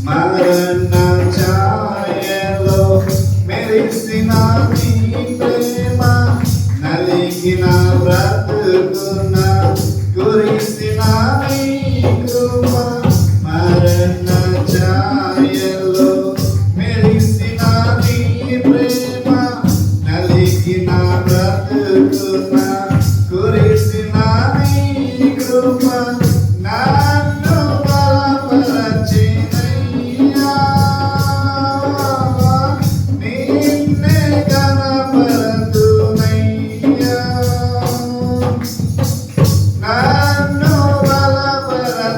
మరణ ఛాయలో మెరిసిన నీ ప్రేమ, నలిగిన బ్రతుకున కురిసిన నీ కృప. మరణ ఛాయలో మెరిసిన నీ ప్రేమ, నలిగిన బ్రతుకున కురిసిన నీ కృప. నన్ను బలపరచినయ్యా, నిన్నే కనపరతునయ్యా. నన్ను బలపరచినయ్యా,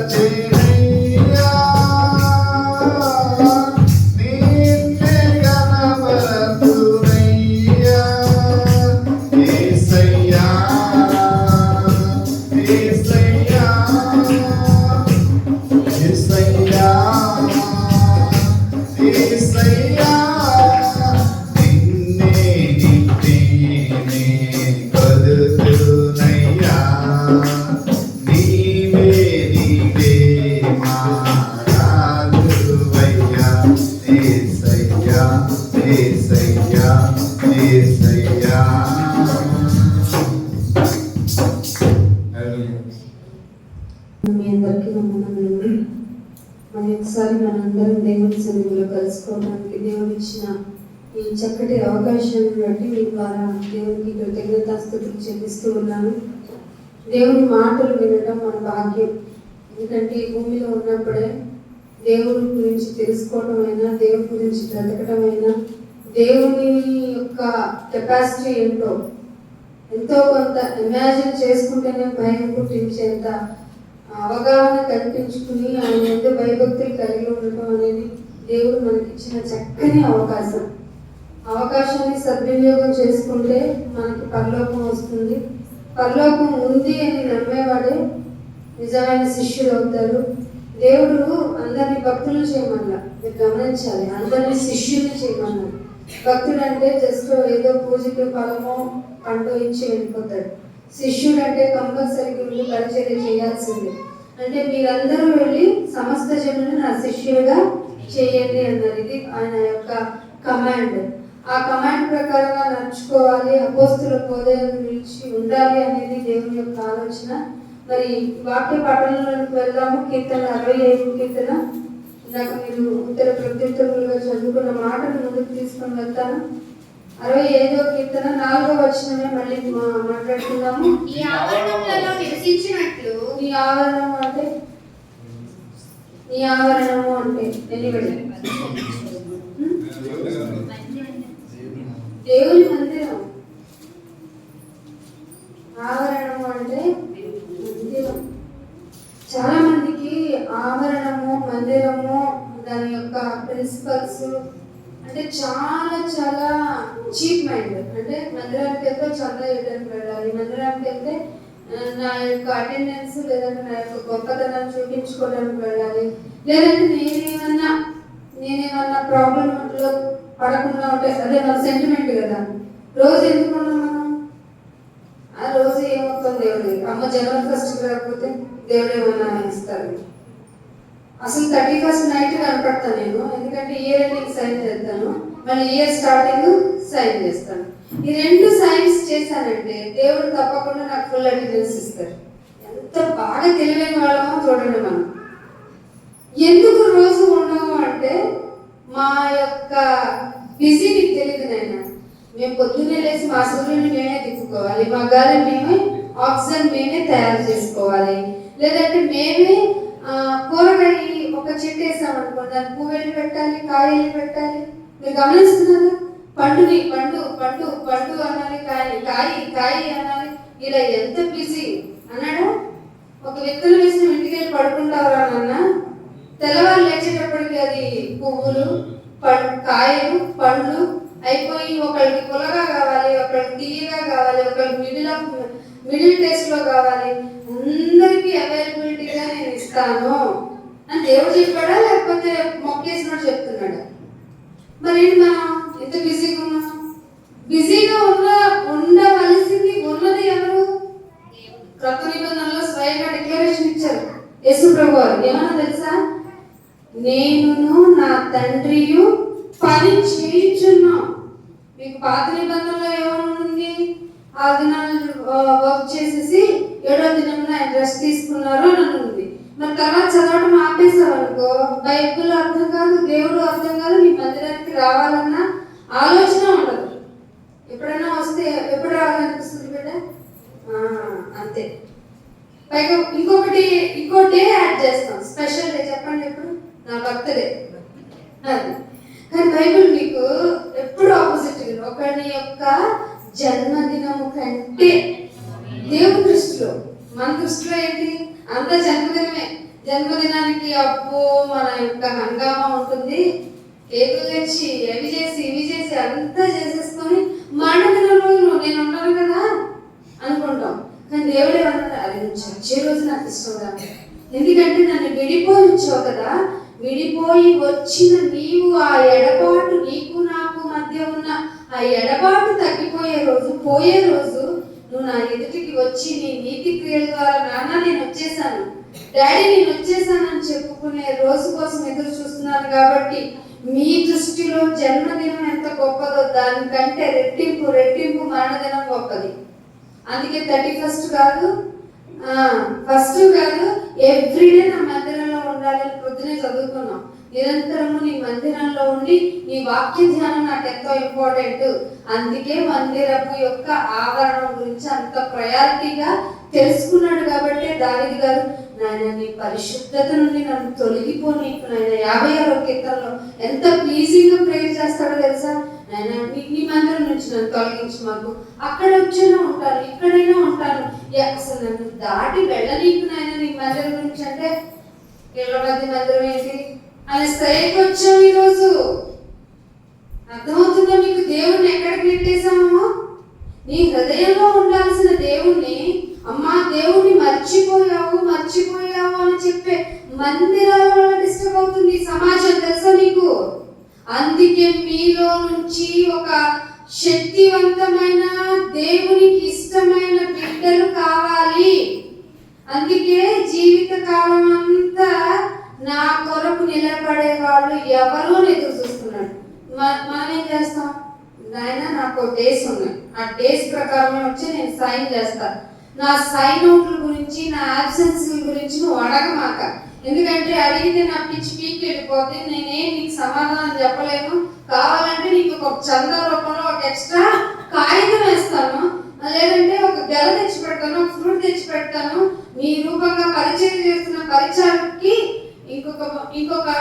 నిన్నే కనపరతునయ్యా. యేసయ్యా, యేసయ్యా, యేసయ్యా, యేసయ్యా, నిన్నే నిన్నే కొలుతునయ్యా. నీవే నీవే మా రాజువయ్యా. యేసయ్యా, యేసయ్యా, యేసయ్యా. మీ అందరికీ వందనాలు. మరి ఒకసారి మనందరం దేవుని సన్నిధిలో కలుసుకోవడానికి దేవుడు ఇచ్చిన ఈ చక్కటి అవకాశాన్ని బట్టి మీ ద్వారా దేవునికి కృతజ్ఞతాస్తుతులు చెల్లిస్తూ ఉన్నాను. దేవుని మాటలు వినడం మన భాగ్యం. ఎందుకంటే ఈ భూమిలో ఉన్నప్పుడే దేవుడి గురించి తెలుసుకోవడం అయినా, దేవుడి గురించి బ్రతకడం అయినా, దేవుని యొక్క కెపాసిటీ ఏంటో ఎంతో కొంత ఇమాజిన్ చేసుకుంటేనే భయం పుట్టించేంత అవగాహన కల్పించుకుని ఆయన ఎంతో భయభక్తులు కలిగి ఉండటం అనేది దేవుడు మనకి ఇచ్చిన చక్కని అవకాశాన్ని సద్వినియోగం చేసుకుంటే మనకి పరలోకం వస్తుంది. పరలోకం ఉంది అని నమ్మేవాడే నిజమైన శిష్యులు అవుతారు. దేవుడు అందరినీ భక్తులు చేయమన్నా, మీరు గమనించాలి, అందరినీ శిష్యులు చేయమన్నారు. భక్తుడు అంటే జస్ట్ ఏదో పూజకి ఫలమో పండు ఇచ్చి వెళ్ళిపోతాడు. శిష్యుడు అంటే కంపల్సరీగా ఉండి పరిచర్య చేయాల్సిందే. అంటే మీరందరూ వెళ్ళి సమస్త జనులను నా శిష్యులుగా చేయండి అన్నారు. ఇది ఆయన యొక్క కమాండ్. ఆ కమాండ్ ప్రకారంగా నడుచుకోవాలి, అపోస్తుల బోధనను నిలిచి ఉండాలి అనేది దేవుని యొక్క ఆలోచన. మరి వాక్య పఠనంలోకి వెళ్దాము. కీర్తన 65 కీర్తన. ఇందాక మీరు ఉత్తర ప్రత్యుత్తరులుగా చదువుకున్న మాటను ముందుకు తీసుకొని వెళ్తాను. 65వ కీర్తన 4వ వచనమే మళ్ళీ మాట్లాడుతున్నాము. ఈ ఆవరణంలో నివసించినట్లు. ఈ ఆవరణము అంటే ఎనిబడి దేవుని మందిరం. ఆవరణము అంటే మందిరం. చాలా మందికి ఆవరణము, మందిరము వర్క్స్ అంటే చాలా చాలా చీప్ మైండ్. అంటే మందిరానికి వెళ్తే చందా చేయడానికి వెళ్ళాలి, మందిరానికి వెళ్తే నా యొక్క అటెండెన్స్ లేదంటే నా యొక్క గొప్పతనాన్ని చూపించుకోవడానికి వెళ్ళాలి, లేదంటే నేనేమన్నా ప్రాబ్లంలో పడకుండా ఉంటే అదే మన సెంటిమెంట్ కదా. రోజు ఎందుకున్నాం మనం? ఆ రోజు ఏమవుతుంది దేవుడు అమ్మ జనవరి 1st రాకపోతే దేవుడు ఏమన్నా ఇస్తారు. అసలు 31st నైట్ కనపడతాను నేను, ఎందుకంటే ఇయర్ ఎండింగ్ సైన్ చేస్తాను, మళ్ళీ ఇయర్ స్టార్టింగ్ సైన్ చేస్తాను. ఈ 2 సైన్స్ చేశానంటే దేవుడు తప్పకుండా నాకు ఫుల్ అటెండెన్స్ ఇస్తారు. ఎంత బాగా తెలివైన వాళ్ళమో చూడండి మనం. ఎందుకు రోజు ఉండము అంటే మా యొక్క బిజీ మీకు తెలియదు నాయన. మేము పొద్దున్నే లేచి మా సూర్యుని మేమే తిప్పుకోవాలి, మా గాలి మేమే, ఆక్సిజన్ మేమే తయారు చేసుకోవాలి, లేదంటే మేమే కూరగాయ ఒక చెట్టు వేసాం అనుకోండి, దాన్ని పువ్వులు పెట్టాలి, కాయలు పెట్టాలి. మీరు గమనిస్తున్నారు, పండుని పండు పండు పండు అనాలి, కాయి కాయి కాయి అనాలి. ఇలా ఎంత బిజీ అన్నాడా. ఒక విత్తనం వేసిన ఇంటికి వెళ్ళి పడుకుంటారా నాన్న, తెల్లవారు లేచేటప్పటికి అది పువ్వులు కాయలు పండ్లు అయిపోయి ఒకరికి పుల్లగా కావాలి, ఒకరికి తీయగా కావాలి, ఒకరికి మిడిల్ టేస్ట్ లో కావాలి, అందరికీ అవైలబిలిటీగా నేను ఇస్తాను అని దేవుడు చెప్పాడా లేకపోతే మొక్కేసినట్టు చెప్తున్నాడా? మరి మనం ఎంత బిజీగా ఉన్నాం? బిజీగా ఉండవలసింది ఉన్నది ఎవరు? క్రొత్త నిబంధనలో స్వయంగా డిక్లరేషన్ ఇచ్చారు యేసు ప్రభు వారు. ఏమన్నా తెలుసా? నేనును నా తండ్రియు పని చేయించున్నాం. మీకు పాత నిబంధనలో ఏమనుంది? 6 దినాలు వర్క్ చేసేసి 7వ దినంలో ఆయన రెస్ట్ తీసుకున్నారు అని ఉంది. మరి తర్వాత చదవడం ఆపేసావనుకో బైబిల్ అర్థం కాదు, దేవుడు అర్థం కాదు, నీ మందిరానికి రావాలన్న ఆలోచన ఉండదు. ఎప్పుడైనా వస్తే ఎప్పుడు రావాలనిపిస్తుంది బిడ్డ? అంతే. పైగా ఇంకో డే యాడ్ చేస్తాం, స్పెషల్ డే. చెప్పండి ఎప్పుడు? నా బర్త్డే. అది కానీ బైబిల్ మీకు ఎప్పుడు ఆపోజిట్. ఒకరి యొక్క జన్మదినము కంటే దేవుని దృష్టిలో, మన దృష్టిలో ఏంటి? అంత జన్మదినమే. జన్మదినానికి అప్పు మన యొక్క హంగామా ఉంటుంది, కేకులు తెచ్చి అవి చేసి ఇవి చేసి అంతా చేసేసుకొని మరణదిన రోజు నేను ఉన్నాను కదా అనుకుంటాం. కానీ దేవుడు ఏమన్నా, అది నువ్వు చచ్చే రోజు నాకు ఇష్టం కాదు, ఎందుకంటే నన్ను విడిపోయి వచ్చావు కదా, విడిపోయి వచ్చిన నీవు ఆ ఎడబాటు, నీకు నాకు మధ్య ఉన్న ఆ ఎడబాటు తగ్గిపోయే రోజు, పోయే రోజు నువ్వు నా ఎదుటికి వచ్చి నీ నీతి క్రియల ద్వారా నాన్న నేను వచ్చేసాను, డాడీ నేను వచ్చేసానని చెప్పుకునే రోజు కోసం ఎదురు చూస్తున్నారు. కాబట్టి మీ దృష్టిలో జన్మదినం ఎంత గొప్పదో దానికంటే రెట్టింపు మరణదినం గొప్పది. అందుకే 31st కాదు, 1st కాదు, ఎవ్రీడే నా మందిరంలో ఉండాలని పొద్దునే చదువుకున్నాం. నిరంతరము నీ మందిరంలో ఉండి నీ వాక్య ధ్యానం నాకు ఎంతో ఇంపార్టెంట్. అందుకే మందిరపు యొక్క ఆవరణం గురించి అంత ప్రయారిటీగా తెలుసుకున్నాడు. కాబట్టి దావీదు గారు, నాయన నీ పరిశుద్ధత నుండి నన్ను తొలగిపోనీకు నాయన. 56వ కీర్తనలో ఎంత ప్లీజింగ్ గా ప్రేయర్ చేస్తాడో తెలుసా? నాయన నీ మందిరం నుంచి నన్ను తొలగించు, మాకు అక్కడ వచ్చైనా ఉంటాను, ఇక్కడైనా ఉంటాను, అసలు నన్ను దాటి వెళ్ళనీకు నాయన నీ మందిరం నుంచి. అంటే మధ్య మందిరం ఏంటి అనే స్థాయికి వచ్చాము ఈరోజు. అర్థమవుతుందా మీకు? దేవుణ్ణి ఎక్కడికి నెట్టేశామో? నీ హృదయంలో ఉండాల్సిన దేవుణ్ణి, అమ్మా దేవుణ్ణి మర్చిపోయావు అని చెప్పే మందిరాల వల్ల డిస్టర్బ్ అవుతుంది సమాజం, తెలుసా నీకు? అందుకే మీలో నుంచి ఒక శక్తివంతమైన దేవునికి ఇష్టమైన బిడ్డలు కావాలి. అందుకే జీవిత కాలం అంతా నా కొరకు నిలబడే వాళ్ళు ఎవరు ఎదురు చూస్తున్నాడు. మనం ఏం చేస్తాం? నాయన నాకు డేస్ ఉన్నాయి, ఆ డేస్ ప్రకారం వచ్చి నేను సైన్ చేస్తాను. నా సైన్ అవుట్ల గురించి, నా ఆబ్సెన్స్ గురించి నువ్వు అడగమాక. ఎందుకంటే అడిగితే నా పిచ్చి పీకి వెళ్ళిపోతే నేనేం నీకు సమాధానం చెప్పలేను. కావాలంటే నీకు ఒక చందా రూపంలో ఒక ఎక్స్ట్రా కాగితం వేస్తాను, లేదంటే ఒక గెల తెచ్చి పెడతాను, ఒక ఫ్రూట్ తెచ్చి పెడతాను. నీ రూపంగా పరిచయం చేస్తున్న పరిచయానికి ఇంకొక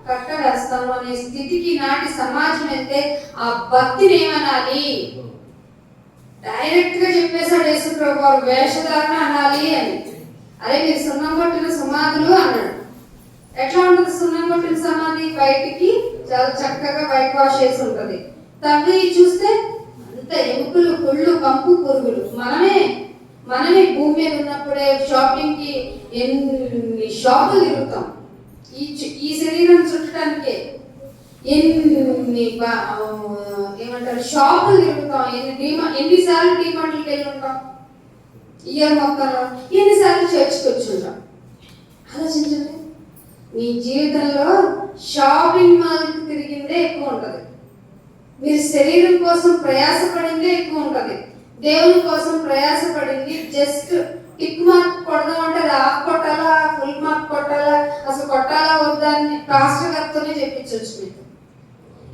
కట్ట వేస్తాను అనే స్థితికి నాటి సమాజం అయితే ఆ భక్తిని ఏమనాలి? డైరెక్ట్ గా చెప్పేశాడు యేసు ప్రభు వారు, వేషధారణ అనాలి అని. అరే మీరు సున్నం కొట్టిన సుమాదులు అన్నాడు. ఎట్లా ఉంటుంది ఉంటుంది సున్నం కొట్టిన సమాధి? బయటికి చాలా చక్కగా వైట్ వాష్ చేసి ఉంటుంది. తవ్వి చూస్తే అంత ఎముకలు, కుళ్ళు, కంపు, పురుగులు. మనమే భూమి మీద ఉన్నప్పుడే షాపింగ్ కి ఎన్ని షాపులు తిరుగుతాం. ఈ శరీరం చుట్టడానికే ఏమంటారు షాపులు తిరుగుతాం. ఎన్నిసార్లు డిమాండ్లకు వెళ్ళి ఉంటాం ఇయర్ మొత్తంలో, ఎన్నిసార్లు చర్చ్కి వచ్చి ఉంటాం. ఆలోచించండి, మీ జీవితంలో షాపింగ్ మాల్కి తిరిగిందే ఎక్కువ ఉంటుంది. మీరు శరీరం కోసం ప్రయాసపడిందే ఎక్కువ ఉంటుంది. దేవుని కోసం ప్రయాసపడింది జస్ట్ టిక్ మార్క్ కొడదాం అంటే హాఫ్ కొట్టాలా, ఫుల్ మార్క్ కొట్టాలా, అసలు కొట్టాలా వద్దా అని పాస్టర్ గారితోనే చెప్పించవచ్చు మీకు.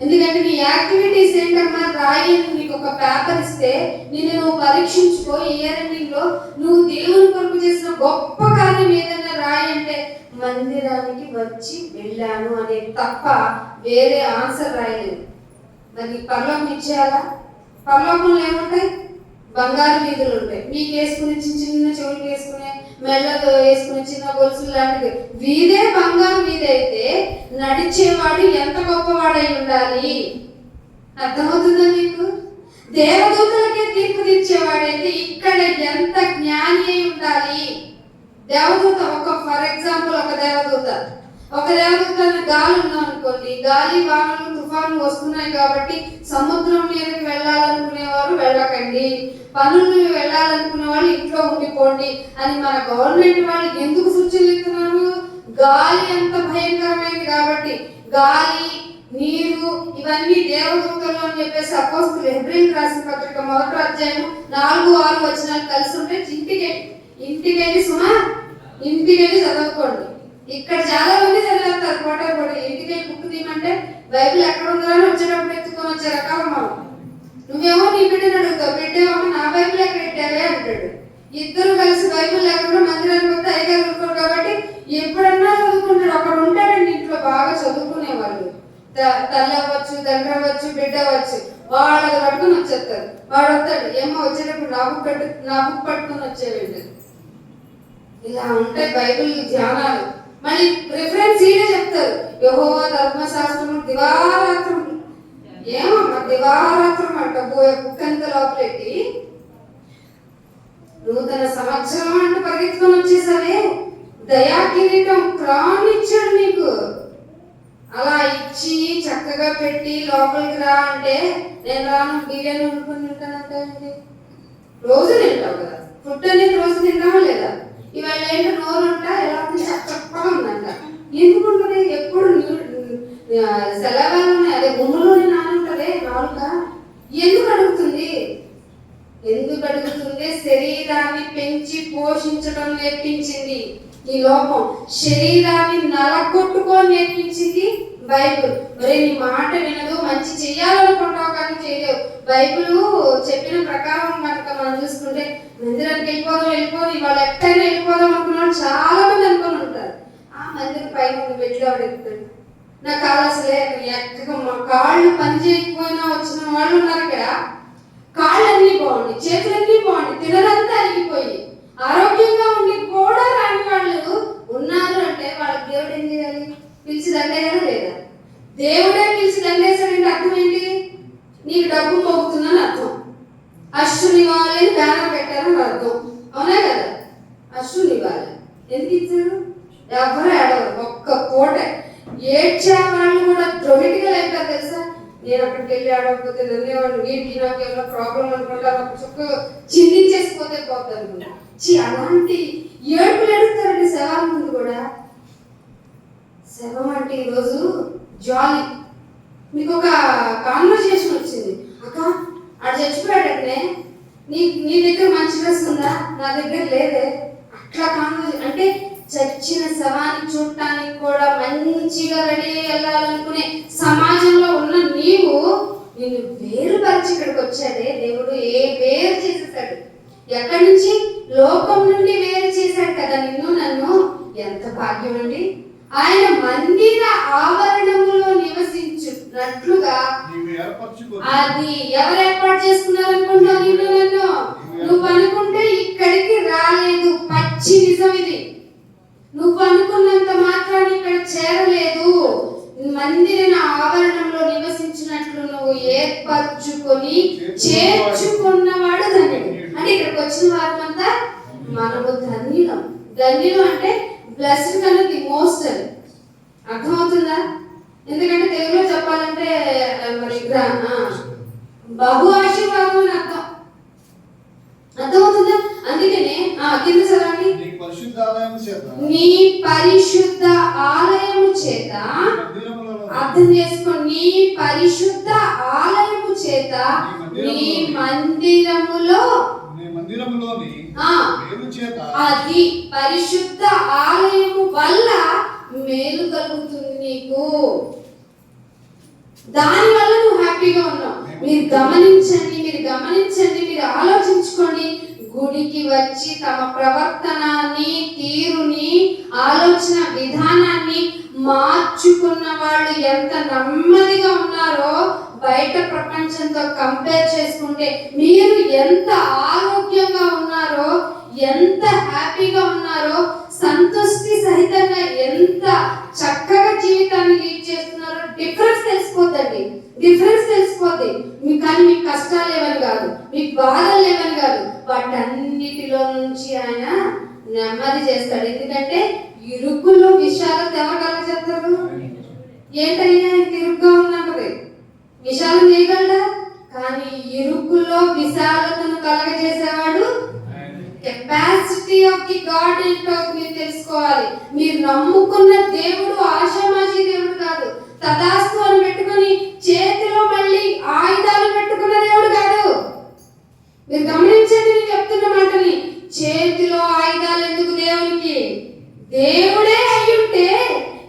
ఎందుకంటే నీ యాక్టివిటీస్ ఏంటన్నా రాయి, నీకు ఒక పేపర్ ఇస్తే నువ్వు పరీక్షించుకో. ఇయర్ ఎండింగ్ లో నువ్వు దేవుని కొరకు చేసిన గొప్ప కార్యం ఏదైనా రాయి అంటే మందిరానికి వచ్చి వెళ్ళాను అనే తప్ప వేరే ఆన్సర్ రాయలేదు. మరి పరలోకం ఇచ్చేయాలా? పరలోకంలో ఏముంటాయి? బంగారు వీధులు ఉంటాయి. మీకు వేసుకుని చిన్న చెవులు వేసుకునే, మెళ్ళతో వేసుకునే చిన్న గొలుసులు లాంటివి. వీధే బంగారు వీధి అయితే నడిచేవాడు ఎంత గొప్పవాడై ఉండాలి. అర్థమవుతుందా మీకు? దేవదూతలకే తీర్పు తీర్చేవాడైతే ఇక్కడ ఎంత జ్ఞాని అయి ఉండాలి. దేవదూత ఫర్ ఎగ్జాంపుల్ ఒక దేవదూత గాలి ఉందాం అనుకోండి, గాలి వానలు తుఫాను వస్తున్నాయి కాబట్టి సముద్రం మీదకి వెళ్ళాలనుకునేవారు వెళ్ళకండి, పనులు వెళ్ళాలనుకునే వాళ్ళు ఇంట్లో ఉండిపోండి అని మన గవర్నమెంట్ వాళ్ళు ఎందుకు సూచనలు ఇస్తున్నారు? గాలి అంత భయంకరమైనది కాబట్టి. గాలి, నీరు ఇవన్నీ దేవదూతలు అని చెప్పేసి అపోస్తలులు హెబ్రీయులకు రాసిన పత్రిక 1వ అధ్యాయం 4-6 వచనాలు కలిసి ఉంటే ఇంటికెళ్ళి చదువుకోండి. ఇక్కడ చాలా మంది చదివేస్తారు పోటీ. ఇంటికెళ్ళి బుక్ తీయమంటే బైబిల్ ఎక్కడ ఉందో అని వచ్చేటప్పుడు ఎత్తుకొని వచ్చే రకాలు మనం. నువ్వేమో నీ బిడ్డను అడుగుతావు, బిడ్డేమో నా బైబిల్ ఎక్కడ పెట్టావే అంటాడు. ఇద్దరు కలిసి బైబిల్ లేకుండా మందిరానికి వస్తే అయ్యగారు ఉంటారు కాబట్టి ఎప్పుడన్నా చదువుకుంటాడు. అక్కడ ఉంటాడండి ఇంట్లో బాగా చదువుకునేవాళ్ళు. తల్లి అవ్వచ్చు, తండ్రి అవ్వచ్చు, బిడ్డ అవ్వచ్చు, వాళ్ళది పట్టుకుని వచ్చేస్తారు. వాడు వస్తాడు, ఏమో వచ్చేటప్పుడు నా బుక్ పట్టుకుని వచ్చేవాడు. ఇలా ఉంటాయి బైబిల్ ధ్యానాలు. మళ్ళీ రిఫరెన్స్ ఈడే చెప్తారు, యెహోవా ధర్మశాస్త్రం దివారాత్రం. ఏమమ్మా దివారాత్రం అంట బుక్ అంత లోపలెట్టి నూతన సంవత్సరం అంటూ పరిగెత్తుకొని వచ్చేసరే దయా కిరీటం క్రౌన్ ఇచ్చాడు నీకు. అలా ఇచ్చి చక్కగా పెట్టి లోపలికి రా అంటే నేను రాను, బిర్యానీ వండుకొని తింటానంటే రోజు తింటావు కదా. ఫుడ్ అనేది రోజు తింటామా లేదా? ఇవాళ ఏంటో నోరు అంట ఎలా చక్కగా ఉందంట. ఎందుకు ఉంటుంది? ఎప్పుడు సెలవులు అదే గుమ్మలోనే నానుంటదే నాలుగా. ఎందుకు అడుగుతుంది? శరీరాన్ని పెంచి పోషించడం నేర్పించింది ఈ లోకం. శరీరాన్ని నలగొట్టుకొని నేర్పించింది బైబిల్. మరి నీ మాట వినదు, మంచి చెయ్యాలనుకుంటావు కానీ చేయలేవు. బైబిల్ చెప్పిన ప్రకారం కనుక మనం చూసుకుంటే మందిరానికి వెళ్ళిపోదాం ఇవాళ ఎక్కడైనా వెళ్ళిపోదాం అనుకున్నాడు చాలా మంది అనుకుని ఉంటారు. ఆ మందిరం పైన వెళ్ళేవాడు ఎక్కుతాడు. నా కాళ్ళు అసలే మా కాళ్ళు పని చేయకపోయినా వచ్చిన వాళ్ళు ఉన్నారు ఇక్కడ. కాళ్ళన్నీ బాగుండి, చేతులన్నీ బాగుండి, తినదంతా అరిగిపోయి ఆరోగ్యంగా ఉండి కూడా రాని వాళ్ళు ఉన్నారు అంటే వాళ్ళకి దేవుడు ఏం చేయాలి? పిలిచి దండేయాలా లేదా? దేవుడే పిలిచి దండేశాడంటే అర్థం ఏంటి? నీకు డబ్బు మోగుతుందని అర్థం. అశ్రునివ్వాలి అని బ్యానర్ పెట్టారని అర్థం. అవునా కదా? అశ్రునివ్వాలి ఎందుకు ఇచ్చారు? ఎవరు ఏడవరు, ఒక్క పూట ఏడ్చే వాళ్ళు కూడా ద్రొమిటిగా అయిపోతారు తెలుసా. నేను అక్కడికి వెళ్ళి ఆడకపోతే నన్నేవాళ్ళు వీటికి నాకు ఏమైనా ప్రాబ్లం అనుకుంటారు, ఒక చుక్క చిందించేసిపోతే పోతారు. అలాంటి ఏడుపులు ఏడుస్తారండి శవాల ముందు కూడా. శవం అంటే ఈరోజు జాలీ. మీకు ఒక కాన్వర్సేషన్ వచ్చింది, అక్క ఆడు చచ్చిపోయాడనే నీ దగ్గర మంచి డ్రెస్ ఉందా? నా దగ్గర లేదే. అట్లా కాన్వర్సేషన్ అంటే చచ్చిన శవాన్ని చూడటానికి కూడా మంచిగా రెడీ వెళ్ళాలనుకునే సమాజంలో ఉన్న నీవు నిన్ను వేరుపరిచి ఇక్కడికి వచ్చాడే దేవుడు. వేరు చేసేసాడు. ఎక్కడి నుంచి? లోకం నుండి వేరు చేశాడు కదా నిన్ను నన్ను. ఎంత భాగ్యం అండి. ఆయన మందిర ఆవరణములో నివసించున్నట్లుగా అది ఎవరు ఏర్పాటు చేసుకున్నారు అనుకుంటా? నిన్ను నన్ను. నువ్వు అనుకుంటే ఇక్కడికి రాలేదు, పచ్చి నిజం ఇది. నువ్వు అనుకున్నంత మాత్రాన్ని ఇక్కడ చేరలేదు. ది మోస్ట్ అని అర్థమవుతుందా? ఎందుకంటే తెలుగులో చెప్పాలంటే మరి బహు ఆశీర్వాదం అని అర్థమవుతుందా? అందుకనే కింద చదవండి. నీ పరిశుద్ధ ఆలయము చేత అర్థం చేసుకోండి. నీ పరిశుద్ధ ఆలయము చేత నీ మందిరములో అది పరిశుద్ధ ఆలయము వల్ల మేలు కలుగుతుంది నీకు. దాని వల్ల నువ్వు హ్యాపీగా ఉన్నావు. మీరు గమనించండి, మీరు ఆలోచించుకోండి. గుడికి వచ్చి తమ ప్రవర్తనాన్ని, తీరుని, ఆలోచన విధానాన్ని మార్చుకున్న వాళ్ళు ఎంత నెమ్మదిగా ఉన్నారో బయట ప్రపంచంతో కంపేర్ చేసుకుంటే మీరు ఎంత ఆరోగ్యంగా ఉన్నారో, ఎంత హ్యాపీగా ఉన్నారో, సంతృష్టి సహితంగా ఎంత చక్కగా జీవితాన్ని లీడ్ చేస్తున్నారో డిఫరెన్స్ తెలిసిపోద్ది. కానీ మీకు కష్టాలు లేవని కాదు, మీకు బాధలు లేవని కాదు, వాటన్నిటిలో నుంచి ఆయన నెమ్మది చేస్తాడు. ఎందుకంటే ఇరుకులో విషాదం ఎవరు కలగజేస్తారు? ఏంటయ్యా ఇంత ఇరుగ్గా ఉందంటది, విశాలం చేయగలడా? కానీ ఇరుకులో విశాలతను కలగజేసేవాడు. కెపాసిటీ ఆఫ్ ది గాడ్ ఏంటో మీరు తెలుసుకోవాలి. మీరు నమ్ముకున్న దేవుడు ఆషామాషి దేవుడు కాదు. తదాస్తు అని పెట్టుకొని చేతిలో మళ్ళీ ఆయుధాలు పెట్టుకున్న దేవుడు కాదు. మీరు గమనించండి, నేను చెప్తున్న మాటని. చేతిలో ఆయుధాలు ఎందుకు దేవునికి? దేవుడే అయ్యుంటే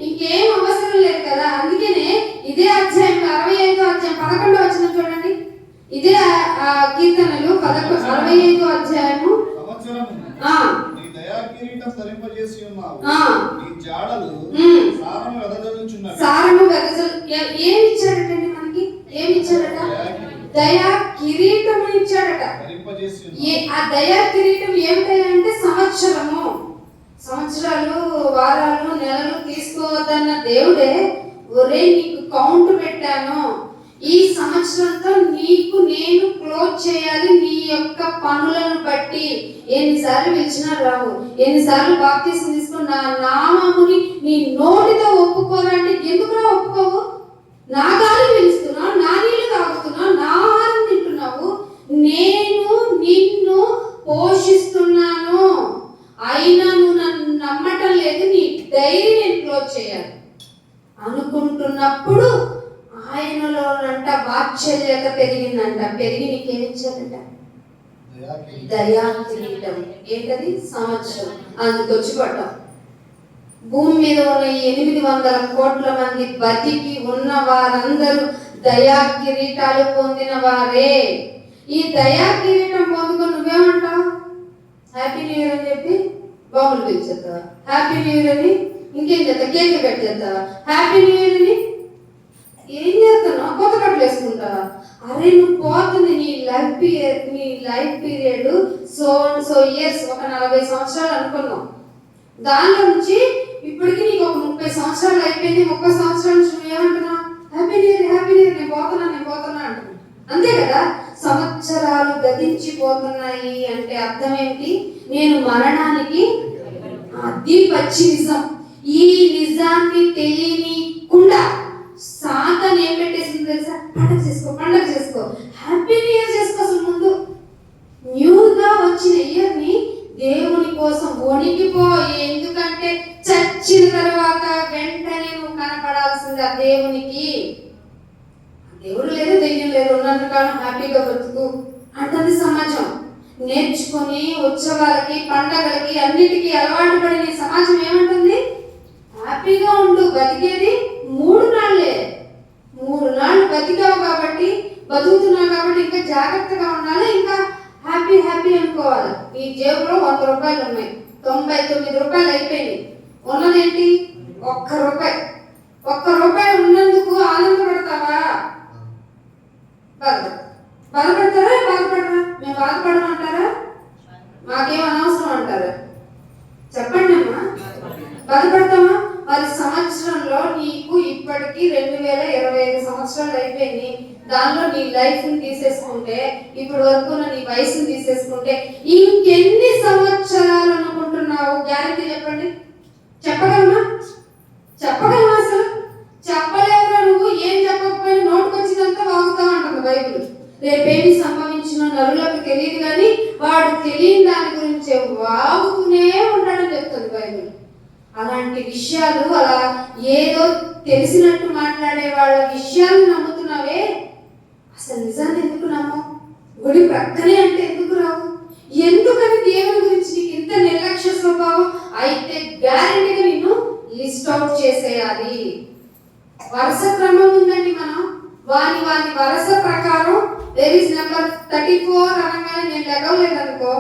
ఇంకేం అవసరం లేదు కదా. అందుకనే ఇదే అధ్యాయం 65వ అధ్యాయం 11వ వచనం చూడండి. ఇదే కీర్తనలు 65వ అధ్యాయము. సారము ఏమి ఇచ్చాడటండి మనకి? ఏమి ఇచ్చాడట? దయా కిరీటం ఇచ్చాడట. ఆ దయా కిరీటం ఏమిటంటే సంవత్సరాలు, వారాలు, నెలలు తీసుకోవద్దన్న దేవుడే ఒరే నీకు కౌంట్ పెట్టాను, ఈ సంవత్సరంతో నీకు నేను క్లోజ్ చేయాలి. నీ యొక్క పనులను బట్టి ఎన్నిసార్లు పిలిచినా రావు, ఎన్నిసార్లు బాప్తిసం తీసుకుని నా నామముని నీ నోటితో ఒప్పుకోరంటే ఎందుకురా ఒప్పుకోవు? నా గాలి పిలుస్తున్నావు, నా నీళ్లు తాగుతున్నావు, నా ఆహారం తింటున్నావు, నేను నిన్ను పోషిస్తున్నాను, అయినా నువ్వు నన్ను నమ్మటం లేదు, నీ డైరీ నేను క్లోజ్ చేయాలి అనుకుంటున్నప్పుడు ఆయనలో అంట వాత్సల్యత పెరిగిందంట. పెరిగి నీకేమిచ్చారంట? దయా కిరీటం. ఏంటది? సంవత్సరం. అందుకొచ్చి పడ్డాం. భూమి మీద ఉన్న 800 కోట్ల మంది బతికి ఉన్న వారందరూ దయా కిరీటాలు పొందిన వారే. ఈ దయా కిరీటం పొందుకొని నువ్వేమంటావు? హ్యాపీ న్యూ ఇయర్ అని చెప్పి బాంబులు పిలిచేస్తావా? హ్యాపీ న్యూ ఇయర్ అని ఇంకేం చేస్తా? కేక్ కట్ చేస్తావా? హ్యాపీ న్యూ ఇయర్ అని ఏం చేస్తున్నావు? కొత్త బట్టలు వేసుకుంటావా? అరే నువ్వు పోతుంది నీ లైఫ్ పీరియడ్ సో ఇయర్స్, ఒక 40 సంవత్సరాలు అనుకున్నావు. దానిలో నుంచి ఇప్పటికి నీకు ఒక 30 సంవత్సరాలు అయిపోయింది. 30 సంవత్సరాల నుంచి నువ్వు ఏమంటున్నావు? హ్యాపీ న్యూ ఇయర్, నేను పోతున్నా అంటున్నావు. అంతే కదా? సంవత్సరాలు గతించిపోతున్నాయి అంటే అర్థం ఏంటి? నేను మరణానికి అది పచ్చి నిజం. ఈ నిజాన్ని తెలియకుండా సాతాను ఏం పెట్టేసింది తెలుసా? పండగ చేసుకో, హ్యాపీ న్యూ ఇయర్ చేసుకో. అసలు ముందు న్యూగా వచ్చిన ఇయర్ ని దేవుని కోసం వణికిపో. ఎందుకంటే చచ్చిన తర్వాత వెంటనే నువ్వు కనపడాల్సింది ఆ దేవునికి. దేవుడు లేదు, దెయ్యం లేదు, ఉన్నంత కాలం హ్యాపీగా బ్రతుకు అంటుంది సమాజం. నేర్చుకొని ఉత్సవాలకి, పండగలకి, అన్నిటికీ అలవాటు పడిన సమాజం ఏమంటుంది? హ్యాపీగా ఉండు. బతికేది 3 నాళ్ళే. 3 నాళ్ళు బతికావు కాబట్టి, బతుకుతున్నావు కాబట్టి ఇంకా జాగ్రత్తగా ఉండాలి, ఇంకా హ్యాపీ అనుకోవాలి. నీ జేబులో 100 రూపాయలు ఉన్నాయి, 99 రూపాయలు అయిపోయింది. ఉన్నదేంటి? 1 రూపాయి. 1 రూపాయి ఉన్నందుకు ఆనందపడతావా? బాధపడతారా? బాధపడరా? మేము బాధపడమంటారా? మాకేం అనవసరం అంటారా? చెప్పండి అమ్మా. బాధపడతామా? మరి సంవత్సరంలో నీకు ఇప్పటికి 2025 సంవత్సరాలు అయిపోయింది. దానిలో నీ లైఫ్ ని తీసేసుకుంటే, ఇప్పటి వరకు నీ వయసుని తీసేసుకుంటే ఇంకెన్ని సంవత్సరాలు అనుకుంటున్నావు? గ్యారెంటీ చెప్పండి. చెప్పగలమా? అలా ఏదో తెలిసినట్టు మాట్లాడే వాళ్ళ విషయాలు నమ్ముతున్నావే, అసలు నిజాన్ని ఎందుకు నమ్మవు? గుడి ప్రక్కనే అంటే ఎందుకు రావు? ఎందుకని దేవుని గురించి నీకు ఇంత నిర్లక్ష్య స్వభావం? అయితే గ్యారెంటీగా నిన్ను లిస్ట్ అవుట్ చేసేయాలి. వరుస క్రమం ఉందండి. మనం వాని వరుస ప్రకారం దేర్ ఇస్ నెంబర్ 34 అనగానే నేను లెగవలేదనుకో,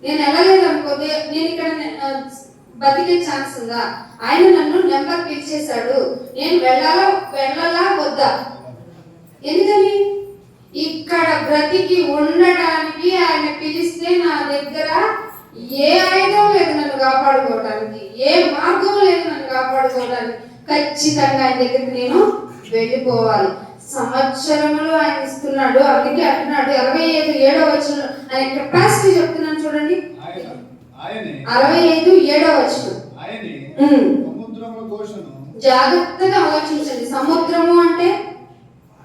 నేను వెళ్ళలేదనుకో, నేను ఇక్కడ బతికే ఛాన్స్ ఉందా? ఆయన నన్ను నెంబర్ పిలిచేశాడు, నేను వెళ్ళాలా వద్దా? ఎందుకని? ఇక్కడ బ్రతికి ఉండడానికి ఆయన పిలిస్తే నా దగ్గర ఏ ఆయుధం లేదు నన్ను కాపాడుకోవడానికి, ఏ మార్గం లేదు నన్ను కాపాడుకోవడానికి. ఖచ్చితంగా ఆయన దగ్గరికి నేను వెళ్ళిపోవాలి. సంవత్సరములు ఆయన ఇస్తున్నాడు. అందుకే అంటున్నాడు 25:7 వచనంలో ఆయన కెపాసిటీ చెప్తున్నాను చూడండి. 65:7 వచనం. జాగ్రత్తగా ఆలోచించండి. సముద్రము అంటే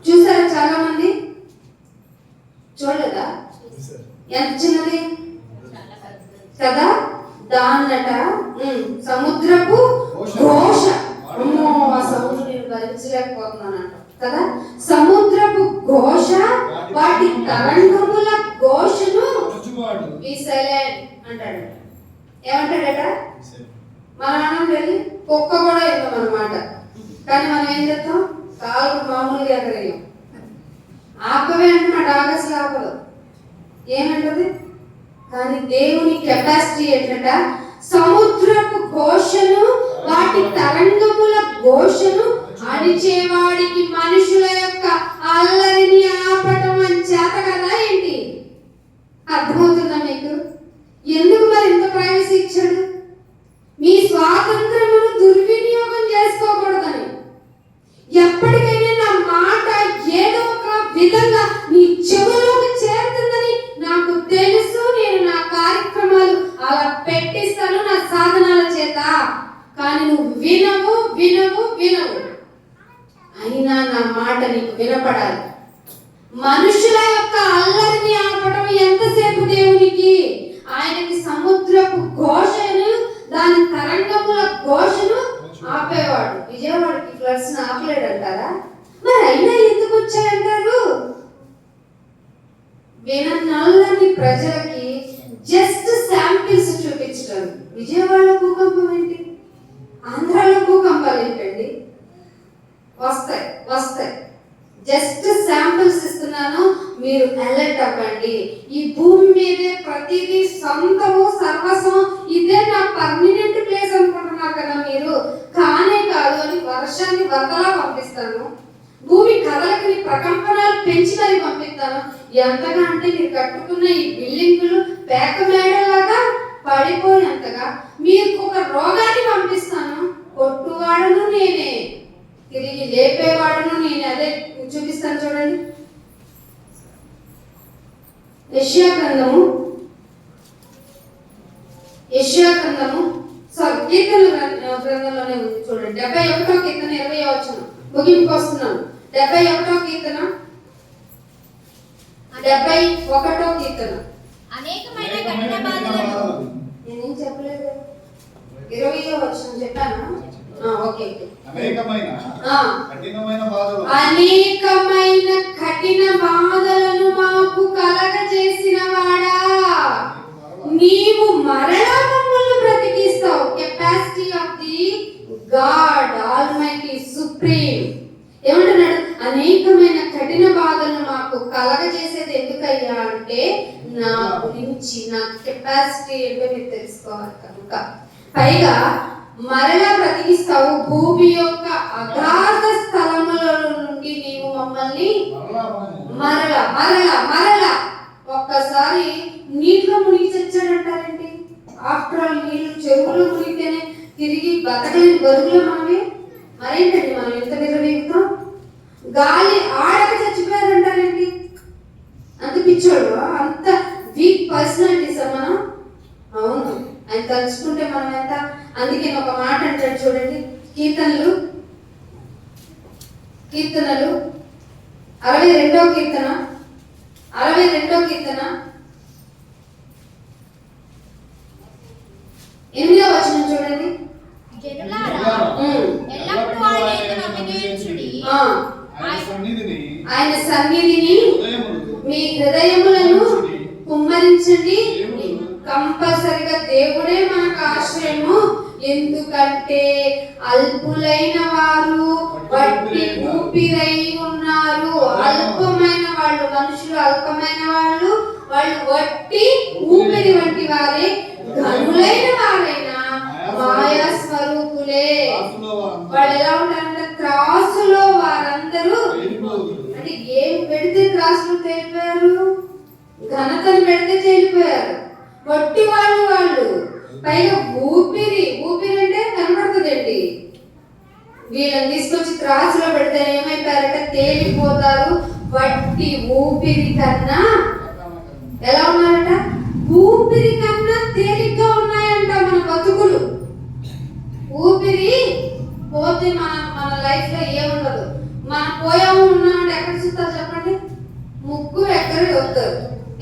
చూసారా? చాలా మంది చూడలేదా? ఎంత చిన్నది కదా దాన్నట. సముద్రపు ఘోష. అమ్మో, ఆ సౌండ్ నేను భరించలేకపోతున్నానంట కదా. సముద్రపు ఘోష, వాటి తరంగముల ఘోషను బి సైలెంట్ అంటాడు. ఏమంటాడట? మనం వెళ్ళి కుక్క కూడా విన్నాం అన్నమాట. కానీ మనం ఏం చేస్తాం? కాలు మామూలుగా ఎగరేయం. ఆపవే అంటున్నాడు, ఆగస్టు ఆపదు. ఏమంటది? కానీ దేవుని కెపాసిటీ ఏంటంట? సముద్రపు ఘోషను, వాటి తరంగముల ఘోషను అణిచేవాడికి మనుషుల యొక్క అల్లరిని ఆపటం అని చేత కదా ఏంటి? అర్థమవుతుందా మీకు? ఎందుకు మరి ఇంత ప్రైవసీ ఇచ్చాడు? మీ స్వాతంత్రమును దుర్వినియోగం చేసుకోకూడదని. ఎప్పటికైనా నా మాట ఏదో ఒక విధంగా నీ చెవులోకి చేరుతుందని నాకు తెలుసు. నేను నా కార్యక్రమాలు అలా పెట్టిస్తాను నా సాధనాల చేత. కానీ నువ్వు వినవు వినవు వినవు. అయినా నా మాట నీకు వినపడాలి. మనుషుల యొక్క అల్లరిని ఆపడం ఎంతసేపు దేవునికి? ఆయనకి సముద్రపు ఘోషను, దాని తరంగముల ఘోషను ఆపేవాడు. విజయవాడకి ఫ్లడ్స్ ఆపలేడంటారా? మరి అయినా ఎందుకు వచ్చాయంటారు? వినల్లని ప్రజలకి జస్ట్ శాంపిల్స్ చూపించడం. విజయవాడలో భూకంపం ఏంటి? ఆంధ్రాలో భూకంపాలు ఏంటండి? వస్తాయి. జస్ట్ శాంపిల్స్ ఇస్తున్నాను, మీరు అలర్ట్ అవ్వండి. ఈ భూమి మీదే ప్రతిదీ సొంతము సర్వస్వం, ఇదే నా పర్మనెంట్ ప్లేస్ అనుకుంటున్నారు కదా మీరు. కానే కాదు అని వర్షాన్ని వరదలా పంపిస్తాను. భూమి కదలకి ప్రకంపనాలు పెంచి మరి పంపిస్తాను. ఎంతగా అంటే మీరు కట్టుకున్న ఈ బిల్డింగులు పేక మేడలాగా పడిపోయినంతగా మీకు ఒక రోగాన్ని పంపిస్తాను. కొట్టువాడును నేనే, తిరిగి లేపేవాడును నేనే. అదే చూపిస్తాను చూడండి. యెషయా గ్రంథము కీర్తనల గ్రంథంలోనే ఉంది చూడండి. 71వ కీర్తన 20వ వచనం. ముగింపుకు వస్తున్నాను. 71వ కీర్తన 71వ కీర్తన. అనేకమైన కఠిన బాధలను నేనేం చెప్పలేదు. 20వ వచనం చెప్పాను. ఓకే. అనేకమైన కఠిన బాధలను మాకు కలగజేసిన వాడా, నీవు మరలా మమ్మల్ని బ్రతికిస్తావు. Capacity of the God Almighty supreme. ఏమంటున్నాడు? అనేకమైన కఠిన బాధలను మాకు కలగజేసేది ఎందుకయ్యా అంటే నా గురించి, నా కెపాసిటీ ఏంటో మీరు తెలుసుకోవాలి కనుక. పైగా మరలా బ్రతికిస్తావు. భూమి యొక్క అగాధ స్థలముల నుండి నీవు మమ్మల్ని మరలా ఒక్కసారి నీటిలో మునిగి చచ్చాడంటారండి. ఆఫ్టర్ ఆల్ నీళ్ళు చెరువులో మునిగితేనే తిరిగి బతకలేని బతుకులో మనమే. మరేంటండి మనం ఎంత విరవీగుతాం? గాలి ఆడక చచ్చిపోయారంటారండి. అంత పిచ్చోడు, అంత వీక్ పర్సనాలిటీస్ మనం. అవును, ఆయన తలుచుకుంటే మనం ఎంత. అందుకే ఒక మాట అంటాడు చూడండి. కీర్తనలు 62వ కీర్తన 8వ వచనం చూడండి. జనులారా ఎల్లప్పుడూ ఆయన యందు నమ్మిక ఉంచుడి. ఆయన సన్నిధిని హృదయములు మీ హృదయములను కుమ్మరించండి. కంపల్సరిగా దేవుడే మనకు ఆశ్రయము. ఎందుకంటే అల్పులైన వారు వట్టి ఊపిరై ఉన్నారు. అల్పమైన వాళ్ళు, మనుషులు అల్పమైన వాళ్ళు, వాళ్ళు వట్టి ఊపిరి వంటి వారే. ఘనులైన వారైనా మాయా స్వరూపులే. వాళ్ళు ఎలా ఉంటారంటే త్రాసులో వారందరూ, అంటే ఏం పెడితే త్రాసులు తేలిపోయారు, ఘనతను పెడితే తేలిపోయారు. వట్టి వాళ్ళు పైగా ఊపిరి అంటే కనబడుతుందండి. వీళ్ళని తీసుకొచ్చి త్రాసులో పెడితే ఏమైపోయారంటే తేలిపోతారు. వట్టి ఊపిరి కన్నా ఎలా ఉన్నారంట? ఊపిరి కన్నా తేలిగ్గా ఉన్నాయంట మన బతుకులు. ఊపిరి పోతే మన లైఫ్ లో ఏముండదు. మనం పోయాము ఉన్నామంటే ఎక్కడ చూస్తారు చెప్పండి? ముక్కు ఎక్కడ చూస్తారు.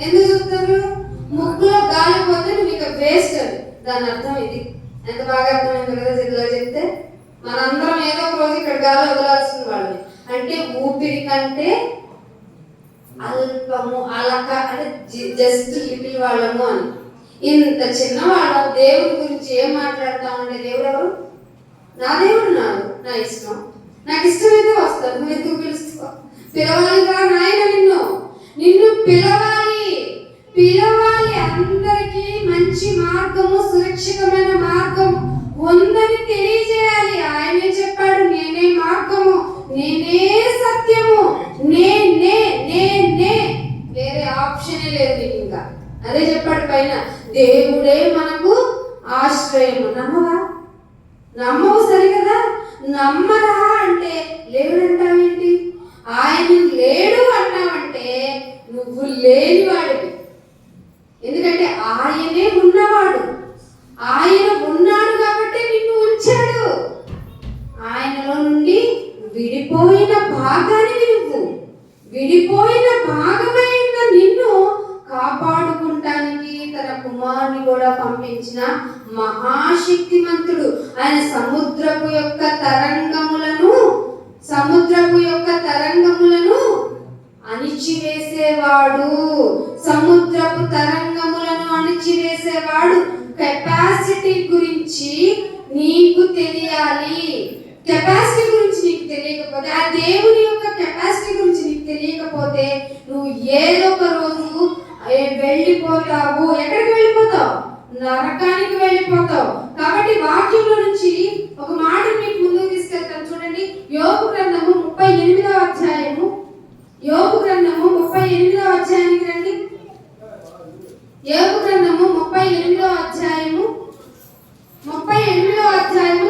ఎందుకు చూస్తారు? ముక్కులో గాలి పోతే నువ్వు ఇక వేస్ట్ అని దాని అర్థం. ఇది ఎంత బాగా అర్థమైంది కదా తెలుగులో చెప్తే. మనందరం ఏదో ఒక రోజు ఇక్కడ గాలి వదలాల్సిన వాళ్ళని. అంటే ఊపిరి కంటే అల్పము, అలక అంటే జస్ట్ లిటిల్ వాళ్ళము అని. ఇంత చిన్న వాళ్ళం దేవుడి గురించి ఏం మాట్లాడతామంటే, దేవుడు ఎవరు? నా దేవుడు నాడు, నా ఇష్టం, నాకు ఇష్టమైతే వస్తాను. నువ్వు ఎందుకు పిలుస్తావు? పిలవాలి కదా నాయన, నిన్ను పిలవాలి. అందరికీ మంచి మార్గము, సురక్షితమైన మార్గం ఉందని తెలియజేయాలి. ఆయనే చెప్పాడు, నేనే మార్గము, నేనే సత్యము, నేనే వేరే ఆప్షనే లేదు నీకు. ఇంకా అదే చెప్పాడు పైన, దేవుడే మనకు ఆశ్రయము. నమ్మవు సరి కదా? నమ్మరా అంటే లేడు అంటావేంటి? ఆయన లేడు అన్నావంటే నువ్వు లేనివాడివి. ఎందుకంటే ఆయనే ఉన్నవాడు. ఆయన ఉన్నాడు కాబట్టి నిన్ను ఉంచాడు. ఆయనలో నుండి విడిపోయిన భాగానికి నువ్వు, విడిపోయిన భాగమైన నిన్ను కాపాడుకుంటానికి తన కుమారుని కూడా పంపించిన మహాశక్తిమంతుడు. ఆయన సముద్రపు యొక్క తరంగములను అణిచివేసేవాడు. సముద్రపు తరంగములను అణిచివేసేవాడు. కెపాసిటీ గురించి నీకు తెలియాలి. కెపాసిటీ గురించి నీకు తెలియకపోతే, ఆ దేవుని యొక్క కెపాసిటీ గురించి నీకు తెలియకపోతే నువ్వు ఏదో ఒక రోజు వెళ్ళిపోతావు. ఎక్కడికి వెళ్ళిపోతావు? నరకానికి వెళ్ళిపోతావు. కాబట్టి వాక్యంలో నుంచి ఒక మాట మీకు ముందుకు తీసుకెళ్తాను. చూడండి, యోబు గ్రంథము 38వ అధ్యాయము. యోబు గ్రంథము 38వ అధ్యాయానికి రండి. యోబు గ్రంథము 38వ అధ్యాయము 9వ వచనం.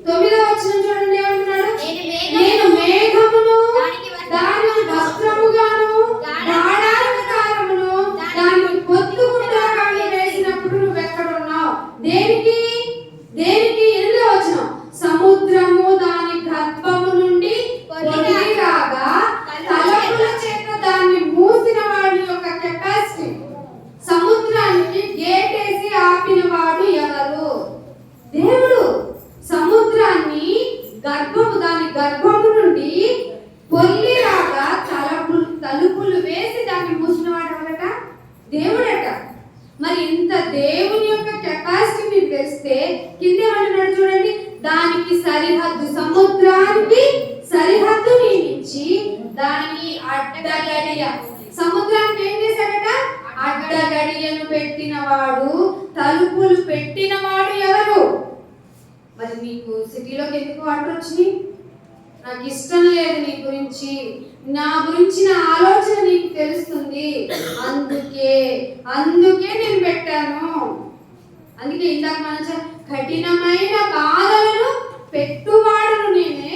9వ వచనం చూడండి, ఏమంటున్నాడు? నేను మేఘమును దానికి వస్త్రముగాను గాఢాంధకారమును దానికి పొత్తుకుండగా వేసినప్పుడు నువ్వు ఎక్కడ ఉన్నావు? దేనికి? 8వ వచనం, సముద్రము దాని గర్భము నుండి రాగా తలుపుల చేత దాన్ని మూసిన వాడి యొక్క కెపాసిటీ. సముద్రానికి గేటేసి ఆపిన వాడు ఎవరు? దేవుడు. సముద్రాన్ని దాని గర్భము నుండి పొల్లి రాగా తలుపులు వేసి దాన్ని మూసినవాడు ఎవరట? దేవుడట. మరి ఇంత దేవుని యొక్క కెపాసిటీ మీకు తెలిస్తే కింద ఏమంటున్నాడు చూడండి, దానికి సరిహద్దు, సముద్రానికి సరిహద్దు నియమించి దానికి అడ్డగడియ. సముద్రానికి ఏం చేశాడట? అడ్డగడియను పెట్టినవాడు, తలుపులు పెట్టినవాడు ఎవరు? మరి నీకు సిటీలోకి ఎందుకు వాటర్ వచ్చినాయి? నాకు ఇష్టం లేదు నీ గురించి, నా గురించిన ఆలోచన నీకు తెలుస్తుంది, అందుకే నేను పెట్టాను. అందుకే ఇందాక మనం కఠినమైన బాధలను పెట్టువాడును నేనే,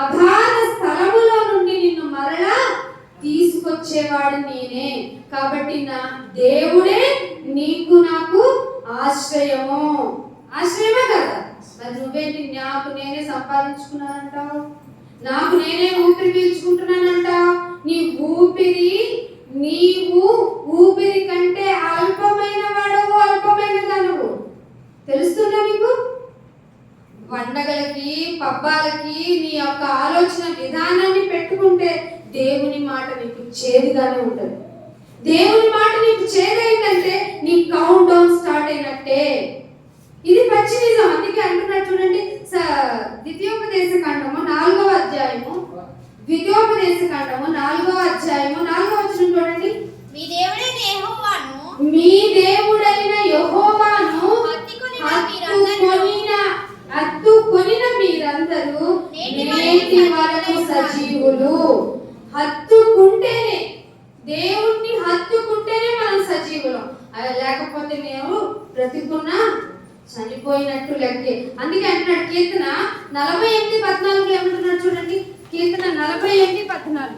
అగాధ స్థలములో నుండి నిన్ను మరలా తీసుకొచ్చేవాడు నేనే. కాబట్టి నా దేవుడే నీకు నాకు ఆశ్రయమే కదా. మరి నువ్వేంటి నాకు నేనే సంపాదించుకున్నానంటావు, నాకు నేనే ఊపిరి పీల్చుకుంటున్నానంటావు. నీవు ఊపిరి కంటే అల్పమైన వాడవు, అల్పమైన దానవు. తెలుస్తుందా నీకు? పండగలకి పబ్బాలకి నీ యొక్క ఆలోచన విధానాన్ని పెట్టుకుంటే దేవుని మాట నీకు చేదుగానే ఉంటుంది. దేవుని మాట నీకు చేదైందంటే నీ కౌంట్ డౌన్ స్టార్ట్ అయినట్టే. ఇది పచ్చి నిజం. అందుకే అంటున్నారు చూడండి, ద్వితీయోపదేశ కాండము 4వ అధ్యాయము, ద్వితీయోపదేశ కాండము 4వ అధ్యాయము 4వ వచనం చూడండి. మీ దేవుడైన యెహోవాను మీ దేవుడైన యెహోవాను హత్తుకొనిన మీరందరూ నేటి వరకు సజీవులు. హత్తుకుంటేనే, దేవుణ్ణి హత్తుకుంటేనే మనం సజీవులం. అలా లేకపోతే మేము బ్రతికున్నా చనిపోయినట్టు లెక్కే. అందుకే అంటున్నాడు కీర్తన 48:14 ఏమంటున్నాడు చూడండి. కీర్తన 48:14,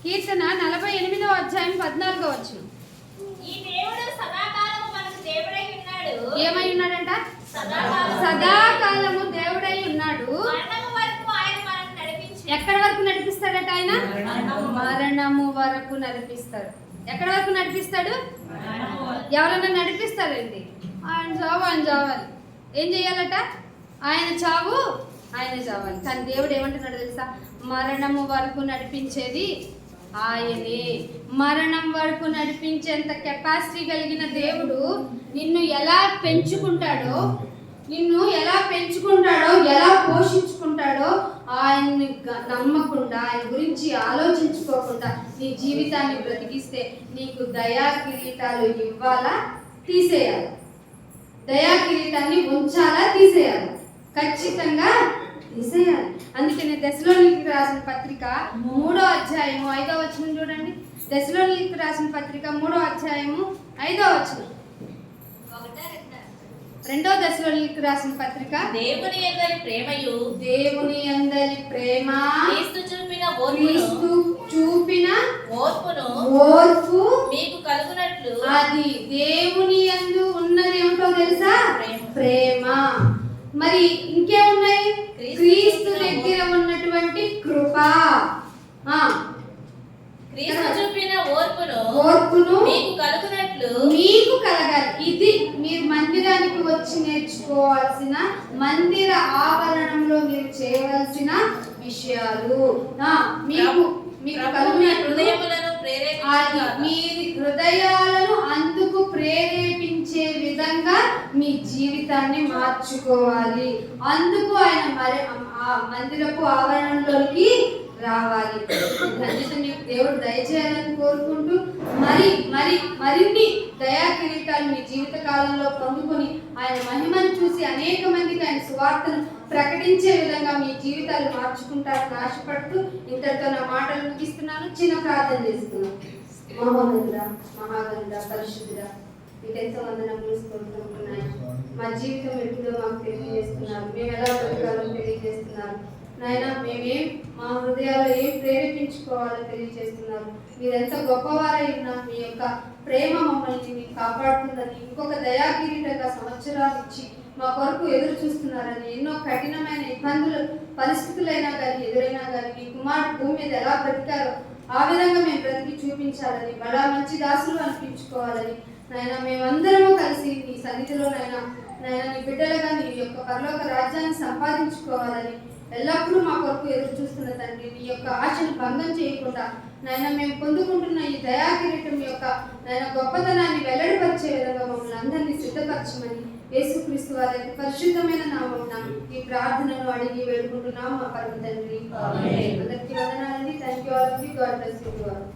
కీర్తన 48వ అధ్యాయం 14వ వచనం. ఈ దేవుడు సదాకాలము మనకు దేవుడై ఉన్నాడు. ఏమై ఉన్నాడంట? సదాకాలము దేవుడై ఉన్నాడు. మరణము వరకు ఆయన మనల్ని నడిపించి. ఎక్కడి వరకు నడిపిస్తాడట ఆయన? మరణము వరకు నడిపిస్తాడు. ఎక్కడి వరకు నడిపిస్తాడు? ఎవరన్నా నడిపిస్తారండి? ఆయన చావు ఆయన చావాలి. ఏం చెయ్యాలట? ఆయన చావు ఆయన చావాలి. కానీ దేవుడు ఏమంటున్నాడు తెలుసా? మరణము వరకు నడిపించేది ఆయనే. మరణం వరకు నడిపించేంత కెపాసిటీ కలిగిన దేవుడు నిన్ను ఎలా పెంచుకుంటాడో, ఎలా పోషించుకుంటాడో ఆయన్ని నమ్మకుండా, ఆయన గురించి ఆలోచించుకోకుండా నీ జీవితాన్ని బ్రతికిస్తే నీకు దయా కిరీటాలు ఇవ్వాలా తీసేయాలి? దయా కిరీటాన్ని ఉంచాలా తీసేయాలి? ఖచ్చితంగా తీసేయాలి. అందుకని దశలోనికి రాసిన పత్రిక 3వ అధ్యాయము 5వ వచనం చూడండి. దశలోనికి రాసిన పత్రిక 3వ అధ్యాయము 5వ వచనం. 2వ దశలోనికి రాసిన పత్రిక దేవుని యందలి ప్రేమయు, దేవుని యందలి ప్రేమ, క్రీస్తు చూపిన ఓర్పు మీకు కలుగునట్లు. అది దేవుని యందు ఉన్నది ఏమిటో తెలుసా? ప్రేమ. మరి ఇంకేమున్నాయి? క్రీస్తు దగ్గర ఉన్నటువంటి కృప. క్రీస్తు చూపిన ఓర్పును మీకు కలగాలి. ఇది మీరు మందిరానికి వచ్చి నేర్చుకోవాల్సిన, మందిర ఆవరణంలో మీరు చేయవలసిన విషయాలు. మీకు మీ హృదయాలను అందుకు ప్రేరేపించే విధంగా మీ జీవితాన్ని మార్చుకోవాలి. అందుకు ఆయన మందిరపు ఆవరణలోకి రావాలి. నీకు దేవుడు దయచేయాలని కోరుకుంటూ మరిన్ని దయా కిరీటాలు మీ జీవిత కాలంలో పొందుకొని ఆయన మహిమను చూసి అనేక మందికి ఆయన సువార్తను ప్రకటించే విధంగా మీ జీవితాలు మార్చుకుంటారని ఆశపడుతూ ఇంతటితో నా మాటలు ముగిస్తున్నాను. చిన్న ప్రార్థన చేస్తున్నాను. మహోన్నతుడా, మహాగణుడా, పరిశుద్ధుడా, మీకెంతో వందనములు స్తోత్రములు. మా జీవితం ఎప్పుడో మాకు తెలియజేస్తున్నారు. మేము ఎలా బ్రతకాలో తెలియజేస్తున్నారు నాయన. మా హృదయాల్లో ఏం ప్రేరేపించుకోవాలో తెలియజేస్తున్నారు. మీరు ఎంత గొప్పవారై ఉన్నా మీ యొక్క ప్రేమ మమ్మల్ని మీకు కాపాడుతుందని, ఇంకొక దయాకిరీటంగా సంవత్సరాలు ఇచ్చి మా కొరకు ఎదురు చూస్తున్నారని, ఎన్నో కఠినమైన ఇబ్బందులు పరిస్థితులైనా కానీ ఎదురైనా కానీ మీ కుమారుడు భూమి మీద ఎలా బ్రతికారో ఆ విధంగా మేము బ్రతికి చూపించాలని, బడా మంచి దాసులు అనిపించుకోవాలని నాయన మేమందరము కలిసి నీ సన్నిధిలో నాయన నీ బిడ్డలుగా నీ యొక్క పరలోక రాజ్యాన్ని సంపాదించుకోవాలని ఎల్లప్పుడూ మా కొరకు ఎదురు చూస్తున్న తండ్రి, నీ యొక్క ఆశను భంగం చేయకుండా నాయన మేము పొందుకుంటున్న ఈ దయాకిరీటం యొక్క నాయన గొప్పతనాన్ని వెల్లడిపరిచే విధంగా మమ్మల్ని అందరినీ సిద్ధపరచమని యేసుక్రీస్తు వారి పరిశుద్ధమైన నామమున ఈ ప్రార్థనను అడిగి వేడుకుంటున్నాం మా పరమ తండ్రి. అందరికీ వందనాలండి. Thank you all. God bless you all.